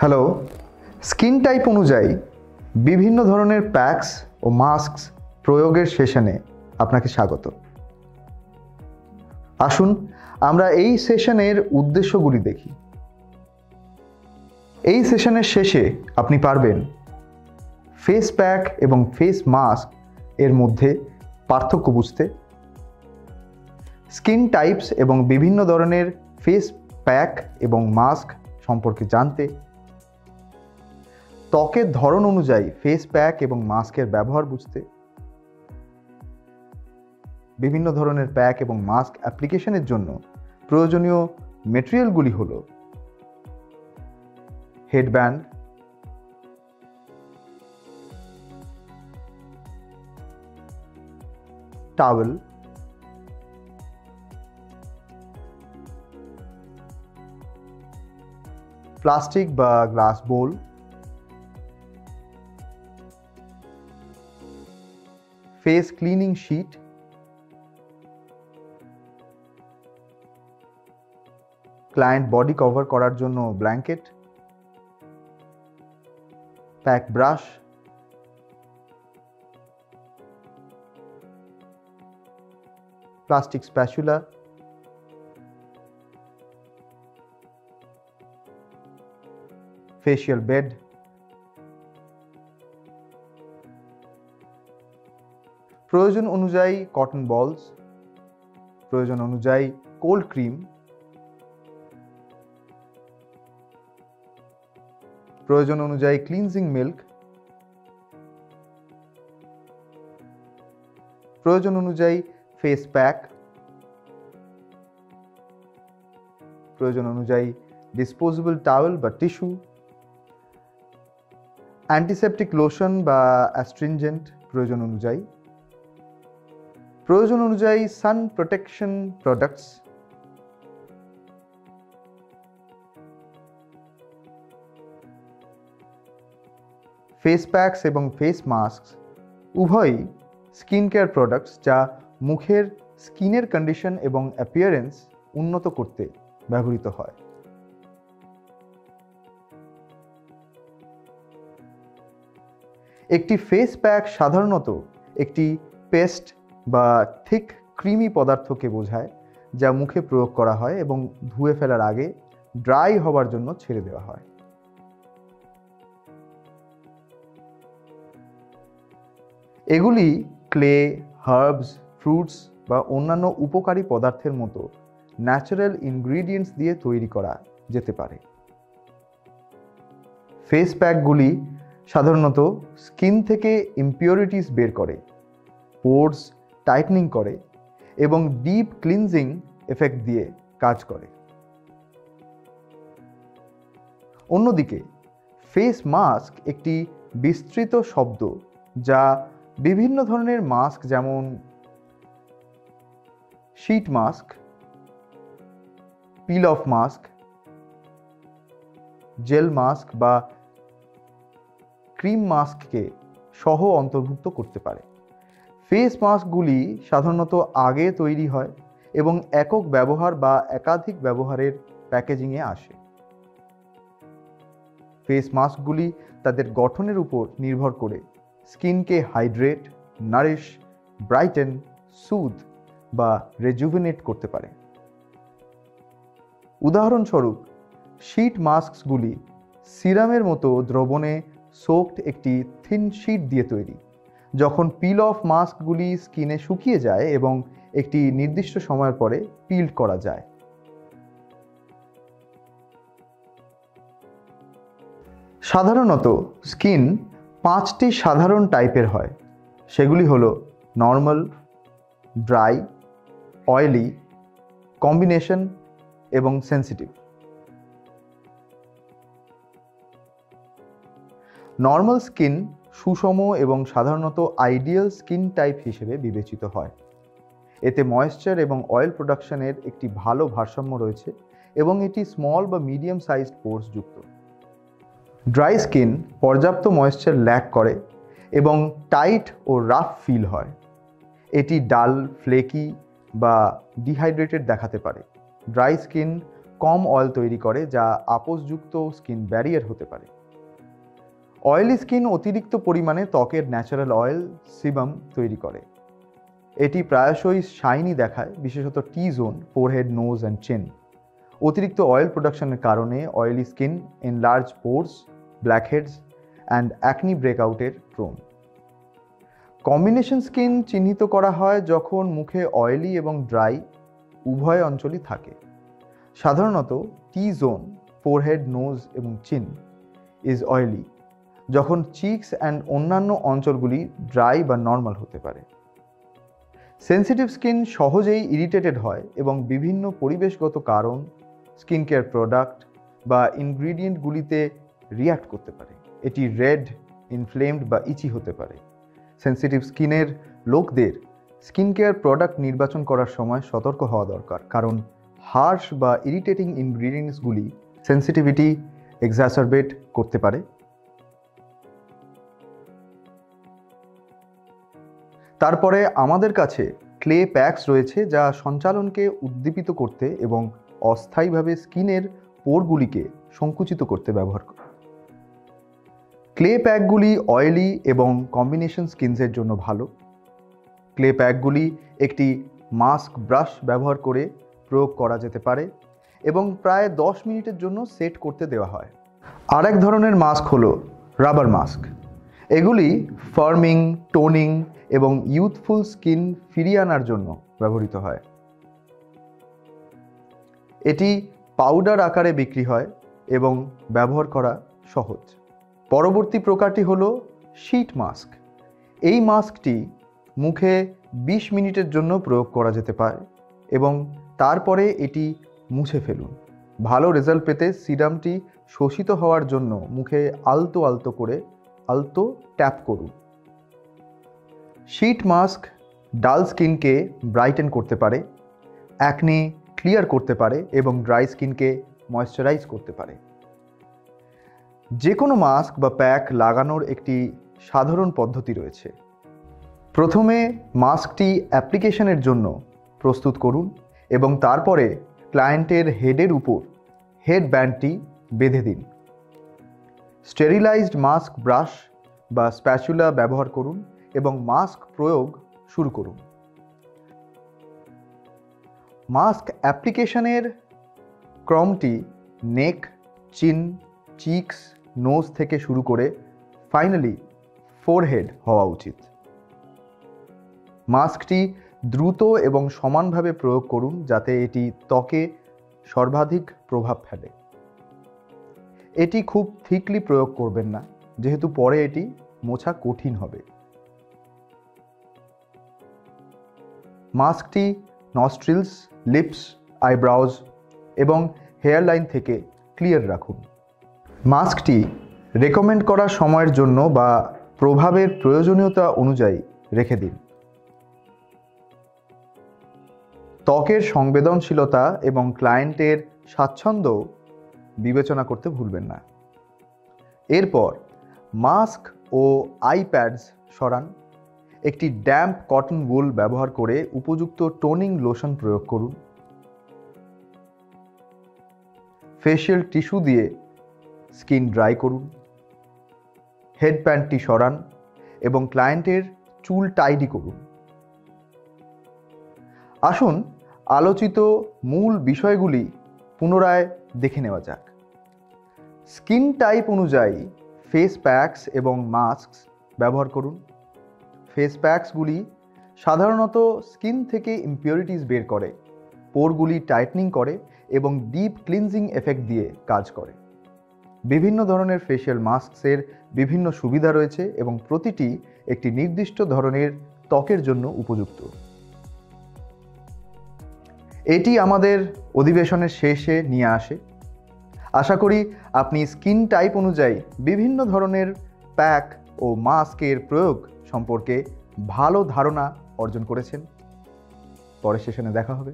Hello, skin type অনুযায়ী বিভিন্ন ধরনের প্যাকস ও মাস্ক প্রয়োগের সেশনে আপনাকে স্বাগত। আসুন আমরা এই সেশনের উদ্দেশ্যগুলি দেখি। এই সেশনের শেষে আপনি পারবেন ফেস প্যাক এবং ফেস মাস্ক এর মধ্যে পার্থক্য বুঝতে, স্কিন টাইপস এবং বিভিন্ন ধরনের ফেস প্যাক এবং মাস্ক সম্পর্কে জানতে, ত্বকের ধরন অনুযায়ী ফেস প্যাক এবং মাস্কের ব্যবহার বুঝতে, বিভিন্ন ধরনের প্যাক এবং মাস্ক অ্যাপ্লিকেশনের জন্য প্রয়োজনীয় মেটেরিয়ালগুলি হল হেডব্যান্ড, টাওয়েল, প্লাস্টিক বা glass bowl, face cleaning sheet, client body cover করার জন্য blanket, pack brush, plastic spatula, facial bed, প্রয়োজন অনুযায়ী কটন বলস, প্রয়োজন অনুযায়ী কোল্ড ক্রিম, প্রয়োজন অনুযায়ী ক্লিনজিং মিল্ক, প্রয়োজন অনুযায়ী ফেস প্যাক, প্রয়োজন অনুযায়ী ডিসপোজেবল টাওয়েল বা টিস্যু, অ্যান্টিসেপটিক লোশন বা অ্যাস্ট্রিনজেন্ট প্রয়োজন অনুযায়ী, প্রয়োজন অনুযায়ী সান প্রোটেকশন প্রোডাক্টস, ফেস প্যাকস এবং ফেস মাস্ক উভয়ই স্কিন কেয়ার প্রোডাক্টস যা মুখের স্কিনের কন্ডিশন এবং অ্যাপিয়ারেন্স উন্নত করতে ব্যবহৃত হয়। একটি ফেস প্যাক সাধারণত একটি পেস্ট বা থিক ক্রিমি পদার্থকে বোঝায় যা মুখে প্রয়োগ করা হয় এবং ধুয়ে ফেলার আগে ড্রাই হবার জন্য ছেড়ে দেওয়া হয়। এগুলি ক্লে, হার্বস, ফ্রুটস বা অন্যান্য উপকারী পদার্থের মতো ন্যাচারাল ইনগ্রিডিয়েন্টস দিয়ে তৈরি করা যেতে পারে। ফেস প্যাকগুলি সাধারণত স্কিন থেকে ইমপিউরিটিস বের করে, পোরস টাইটনিং করে এবং ডিপ ক্লিনজিং এফেক্ট দিয়ে কাজ করে। অন্যদিকে ফেস মাস্ক একটি বিস্তৃত শব্দ যা বিভিন্ন ধরনের মাস্ক যেমন sheet mask, peel off mask, gel mask বা ক্রিম মাস্ককে সহ অন্তর্ভুক্ত করতে পারে। ফেস মাস্কগুলি সাধারণত আগে তৈরি হয় এবং একক ব্যবহার বা একাধিক ব্যবহারের প্যাকেজিংয়ে আসে। ফেস মাস্কগুলি তাদের গঠনের উপর নির্ভর করে স্কিনকে হাইড্রেট, নারিশ, ব্রাইটেন, সুথ বা রেজুভেনেট করতে পারে। উদাহরণস্বরূপ, শীট মাস্কগুলি সিরামের মতো দ্রবণে সোকড একটি থিন শীট দিয়ে তৈরি। যখন পিল অফ মাস্কগুলি স্কিনে শুকিয়ে যায় এবং একটি নির্দিষ্ট সময়ের পরে পিল করা যায়। সাধারণত স্কিন 5টি সাধারণ টাইপের হয়। সেগুলি হলো নর্মাল, ড্রাই, অয়েলি, কম্বিনেশন এবং সেন্সিটিভ। নর্মাল স্কিন সুষম এবং সাধারণত আইডিয়াল স্কিন টাইপ হিসেবে বিবেচিত হয়। এতে ময়েশ্চার এবং অয়েল প্রোডাকশনের একটি ভালো ভারসাম্য রয়েছে এবং এটি স্মল বা মিডিয়াম সাইজড পোরস যুক্ত। ড্রাই স্কিন পর্যাপ্ত ময়েশ্চার ল্যাক করে এবং টাইট ও রাফ ফিল হয়। এটি ডাল, ফ্লেকি বা ডিহাইড্রেটেড দেখাতে পারে। ড্রাই স্কিন কম অয়েল তৈরি করে, যা আপোষযুক্ত স্কিন ব্যারিয়ার হতে পারে। অয়েলি স্কিন অতিরিক্ত পরিমাণে ত্বকের ন্যাচারাল অয়েল সিবাম তৈরি করে। এটি প্রায়শই শাইনি দেখায়, বিশেষত T zone, forehead, nose and chin. অতিরিক্ত অয়েল প্রোডাকশনের কারণে oily skin enlarge pores, blackheads and acne ব্রেকআউটের প্রোন। কম্বিনেশন স্কিন চিহ্নিত করা হয় যখন মুখে অয়েলি এবং ড্রাই উভয় অঞ্চলই থাকে। সাধারণত টি জোন, ফোরহেড, নোজ এবং চিন ইজ অয়েলি, যখন চিকস অ্যান্ড অন্যান্য অঞ্চলগুলি ড্রাই বা নর্মাল হতে পারে। সেন্সিটিভ স্কিন সহজেই ইরিটেটেড হয় এবং বিভিন্ন পরিবেশগত কারণ, স্কিন কেয়ার প্রোডাক্ট বা ইনগ্রিডিয়েন্টগুলিতে রিয়্যাক্ট করতে পারে। এটি রেড, ইনফ্লেমড বা ইচি হতে পারে। সেন্সিটিভ স্কিনের লোকদের স্কিন কেয়ার প্রোডাক্ট নির্বাচন করার সময় সতর্ক হওয়া দরকার, কারণ হার্শ বা ইরিটেটিং ইনগ্রিডিয়েন্টসগুলি সেন্সিটিভিটি এক্সাসারবেট করতে পারে। তারপরে আমাদের কাছে ক্লে প্যাকস রয়েছে, যা সঞ্চালনকে উদ্দীপিত করতে এবং অস্থায়ীভাবে স্কিনের পোরগুলিকে সংকুচিত করতে ব্যবহার করে। ক্লে প্যাকগুলি অয়েলি এবং কম্বিনেশন স্কিনসের জন্য ভালো। ক্লে প্যাকগুলি একটি মাস্ক ব্রাশ ব্যবহার করে প্রয়োগ করা যেতে পারে এবং প্রায় 10 মিনিটের জন্য সেট করতে দেওয়া হয়। আরেক ধরনের মাস্ক হলো রাবার মাস্ক। এগুলি ফার্মিং, টোনিং এবং ইউথফুল স্কিন ফিরিয়ে আনার জন্য ব্যবহৃত হয়। এটি পাউডার আকারে বিক্রি হয় এবং ব্যবহার করা সহজ। পরবর্তী প্রকারটি হলো শীট মাস্ক। এই মাস্কটি মুখে 20 মিনিটের জন্য প্রয়োগ করা যেতে পারে এবং তারপরে এটি মুছে ফেলুন। ভালো রেজাল্ট পেতে সিরামটি শোষিত হওয়ার জন্য মুখে আলতো ট্যাপ করুন। শীট মাস্ক ডাল স্কিনকে ব্রাইটেন করতে পারে, অ্যাকনে ক্লিয়ার করতে পারে এবং ড্রাই স্কিনকে ময়েশ্চারাইজ করতে পারে। যে কোনো মাস্ক বা প্যাক লাগানোর একটি সাধারণ পদ্ধতি রয়েছে। প্রথমে মাস্কটি অ্যাপ্লিকেশনের জন্য প্রস্তুত করুন এবং তারপরে ক্লায়েন্টের হেডের উপর হেড ব্যান্ডটি বেঁধে দিন। স্টেরিলাইজড মাস্ক ব্রাশ বা স্প্যাচুলা ব্যবহার করুন এবং মাস্ক প্রয়োগ শুরু করুন। মাস্ক অ্যাপ্লিকেশনের ক্রমটি নেক, চিন, চিকস, নোজ থেকে শুরু করে ফাইনালি ফোরহেড হওয়া উচিত। মাস্কটি দ্রুত এবং সমানভাবে প্রয়োগ করুন যাতে এটি ত্বকে সর্বাধিক প্রভাব ফেলে। এটি খুব থিকলি প্রয়োগ করবেন না, যেহেতু পরে এটি মোছা কঠিন হবে। মাস্কটি নস্ট্রিলস, লিপস, আইব্রাউজ এবং হেয়ার লাইন থেকে ক্লিয়ার রাখুন। মাস্কটি রেকমেন্ড করা সময়ের জন্য বা প্রভাবের প্রয়োজনীয়তা অনুযায়ী রেখে দিন। ত্বকের সংবেদনশীলতা এবং ক্লায়েন্টের স্বাচ্ছন্দ্য বিবেচনা করতে ভুলবেন না। এরপর মাস্ক ও আই প্যাডস সরান। একটি ড্যাম্প কটন উল ব্যবহার করে উপযুক্ত টোনিং লোশন প্রয়োগ করুন। ফেশিয়াল টিস্যু দিয়ে স্কিন ড্রাই করুন। হেডব্যান্ডটি সরান এবং ক্লায়েন্টের চুল টাইডি করুন। আসুন আলোচিত মূল বিষয়গুলি পুনরায় দেখে নেওয়া যাক। স্কিন টাইপ অনুযায়ী ফেস প্যাকস এবং মাস্ক ব্যবহার করুন। ফেস প্যাকসগুলি সাধারণত স্কিন থেকে ইমপিউরিটিস বের করে, পোরগুলি টাইটনিং করে এবং ডিপ ক্লিনজিং এফেক্ট দিয়ে কাজ করে। বিভিন্ন ধরনের ফেশিয়াল মাস্কসের বিভিন্ন সুবিধা রয়েছে এবং প্রতিটি একটি নির্দিষ্ট ধরনের ত্বকের জন্য উপযুক্ত। এটি আমাদের অধিবেশনের শেষে নিয়ে আসে। আশা করি আপনি স্কিন টাইপ অনুযায়ী বিভিন্ন ধরনের প্যাক ও মাস্কের প্রয়োগ সম্পর্কে ভালো ধারণা অর্জন করেছেন। পরের সেশনে দেখা হবে।